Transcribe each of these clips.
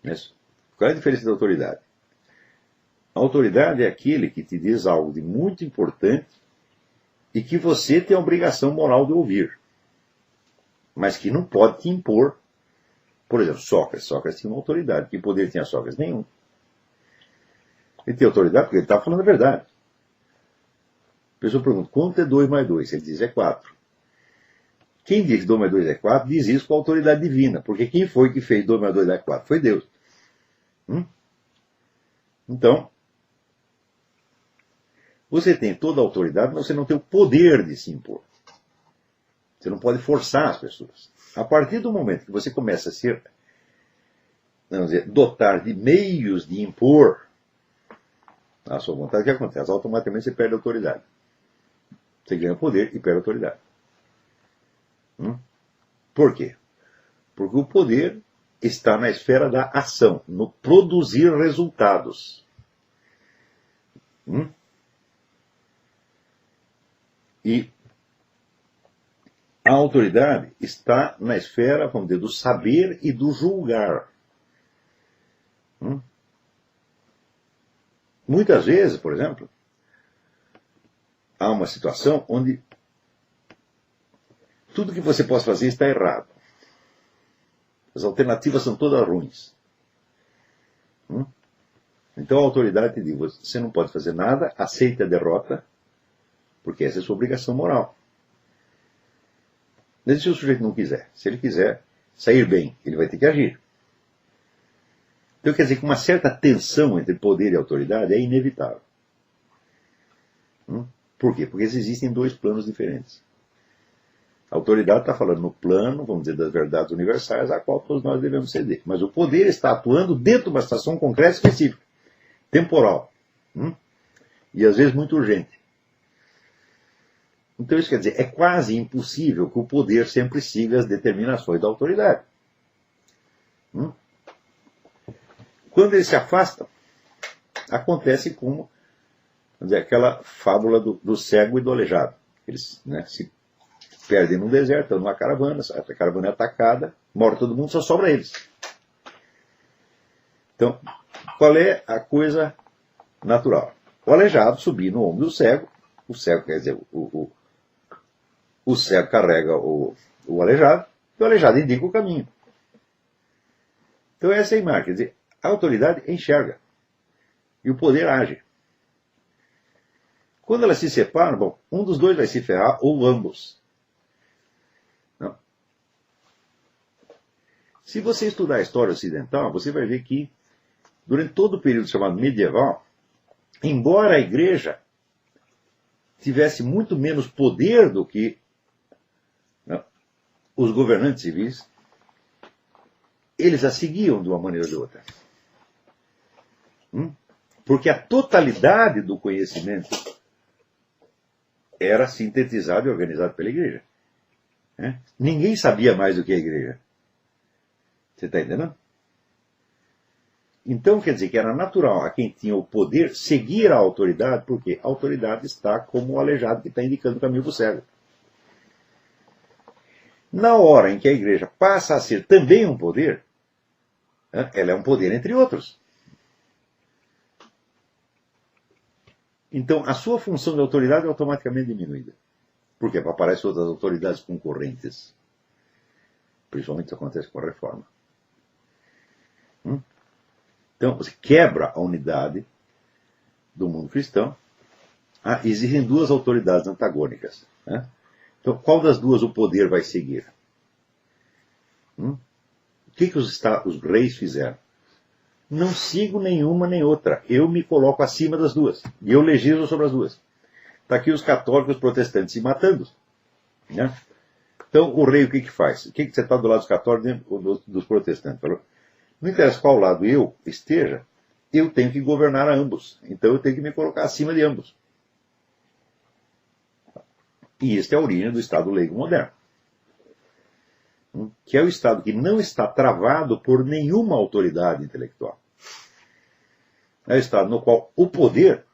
Isso. Qual é a diferença da autoridade? A autoridade é aquele que te diz algo de muito importante e que você tem a obrigação moral de ouvir, mas que não pode te impor. Por exemplo, Sócrates. Sócrates tinha uma autoridade. Que poder tinha Sócrates? Nenhum. Ele tem autoridade porque ele estava falando a verdade. A pessoa pergunta, quanto é 2 mais 2? Ele diz, é 4. Quem diz que 2 mais 2 é 4, diz isso com a autoridade divina. Porque quem foi que fez 2 mais 2 é 4? Foi Deus. Então, você tem toda a autoridade, mas você não tem o poder de se impor. Você não pode forçar as pessoas. A partir do momento que você começa a ser, vamos dizer, dotar de meios de impor a sua vontade, o que acontece? Automaticamente você perde a autoridade. Você ganha poder e perde a autoridade. Por quê? Porque o poder está na esfera da ação, no produzir resultados. E a autoridade está na esfera, vamos dizer, do saber e do julgar. Muitas vezes, por exemplo, há uma situação onde tudo que você possa fazer está errado. As alternativas são todas ruins. Então a autoridade te diz, você não pode fazer nada, aceite a derrota, porque essa é a sua obrigação moral. Mas se o sujeito não quiser? Se ele quiser sair bem, ele vai ter que agir. Então quer dizer que uma certa tensão entre poder e autoridade é inevitável. Por quê? Porque existem dois planos diferentes. A autoridade está falando no plano, vamos dizer, das verdades universais, a qual todos nós devemos ceder. Mas o poder está atuando dentro de uma situação concreta e específica, temporal. E às vezes muito urgente. Então isso quer dizer, é quase impossível que o poder sempre siga as determinações da autoridade. Quando eles se afastam, acontece como, vamos dizer, aquela fábula do cego e do aleijado. Eles se perdem no deserto, estão numa caravana, a caravana é atacada, morre todo mundo, só sobra eles. Então, qual é a coisa natural? O aleijado subir no ombro do cego, o cego, quer dizer, o cego carrega o aleijado, e o aleijado indica o caminho. Então essa é a imagem, quer dizer, a autoridade enxerga, e o poder age. Quando elas se separam, bom, um dos dois vai se ferrar, ou ambos. Não. Se você estudar a história ocidental, você vai ver que, durante todo o período chamado medieval, embora a igreja tivesse muito menos poder do que os governantes civis, eles a seguiam de uma maneira ou de outra. Porque a totalidade do conhecimento era sintetizado e organizado pela igreja. Ninguém sabia mais do que a igreja. Você está entendendo? Então quer dizer que era natural a quem tinha o poder seguir a autoridade, porque a autoridade está como o aleijado que está indicando o caminho para o cego. Na hora em que a igreja passa a ser também um poder, ela é um poder entre outros. Então a sua função de autoridade é automaticamente diminuída. Por quê? Porque aparecem outras autoridades concorrentes. Principalmente isso acontece com a reforma. Então você quebra a unidade do mundo cristão. Existem duas autoridades antagônicas. Então qual das duas o poder vai seguir? O que os reis fizeram? Não sigo nenhuma nem outra. Eu me coloco acima das duas. E eu legislo sobre as duas. Está aqui os católicos e os protestantes se matando. Então o rei o que faz? O que você está do lado dos católicos ou dos protestantes? Não interessa qual lado eu esteja, eu tenho que governar a ambos. Então eu tenho que me colocar acima de ambos. E esta é a origem do Estado leigo moderno. Que é o Estado que não está travado por nenhuma autoridade intelectual. É o Estado no qual o poder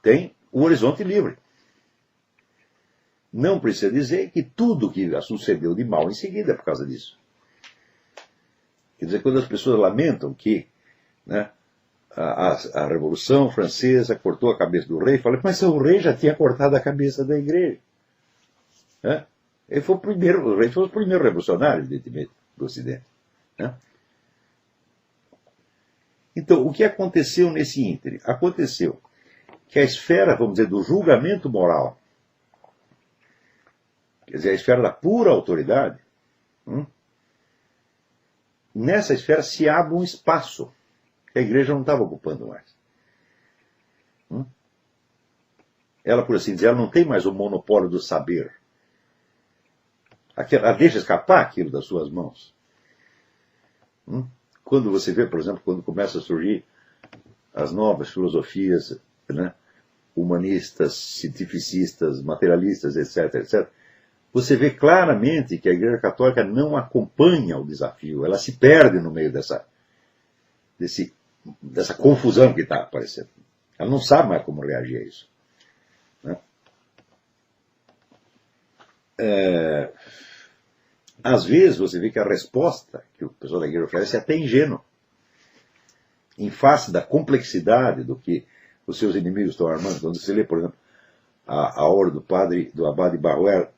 tem o horizonte livre. Não precisa dizer que tudo que sucedeu de mal em seguida é por causa disso. Quer dizer, quando as pessoas lamentam que, né, a Revolução Francesa cortou a cabeça do rei, fala, mas o rei já tinha cortado a cabeça da igreja. Né? Ele foi o rei foi o primeiro revolucionário, evidentemente, do Ocidente. Né? Então, o que aconteceu nesse ínterim? Aconteceu que a esfera, vamos dizer, do julgamento moral, quer dizer, a esfera da pura autoridade, nessa esfera se abre um espaço que a igreja não estava ocupando mais. Ela, por assim dizer, ela não tem mais o monopólio do saber. Ela deixa escapar aquilo das suas mãos. Quando você vê, por exemplo, quando começa a surgir as novas filosofias, né, humanistas, cientificistas, materialistas, etc., etc., você vê claramente que a Igreja Católica não acompanha o desafio, ela se perde no meio dessa confusão que está aparecendo. Ela não sabe mais como reagir a isso. Né? Às vezes você vê que a resposta que o pessoal da igreja oferece é até ingênua. Em face da complexidade do que os seus inimigos estão armando. Quando você lê, por exemplo, a obra do Abade Barruel,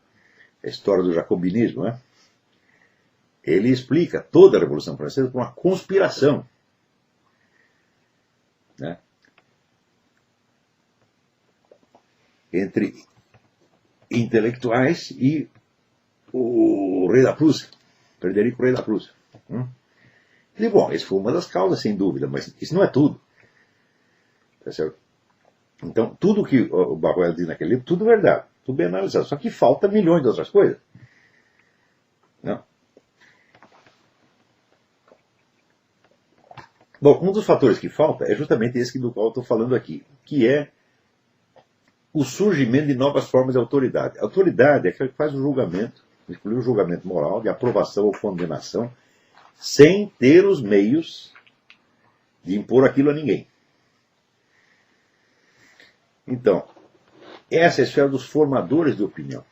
a história do jacobinismo, né? Ele explica toda a Revolução Francesa como uma conspiração. Né? Entre intelectuais e o rei da Prússia, Frederico, rei da Prússia. E, bom, isso foi uma das causas, sem dúvida, mas isso não é tudo. Tá certo? Então, tudo que o Barruel diz naquele livro, tudo verdade, tudo bem analisado. Só que falta milhões de outras coisas. Não? Bom, um dos fatores que falta é justamente esse do qual eu estou falando aqui, que é o surgimento de novas formas de autoridade. A autoridade é aquela que faz o julgamento, incluir o julgamento moral, de aprovação ou condenação, sem ter os meios de impor aquilo a ninguém. Então, essa é a esfera dos formadores de opinião.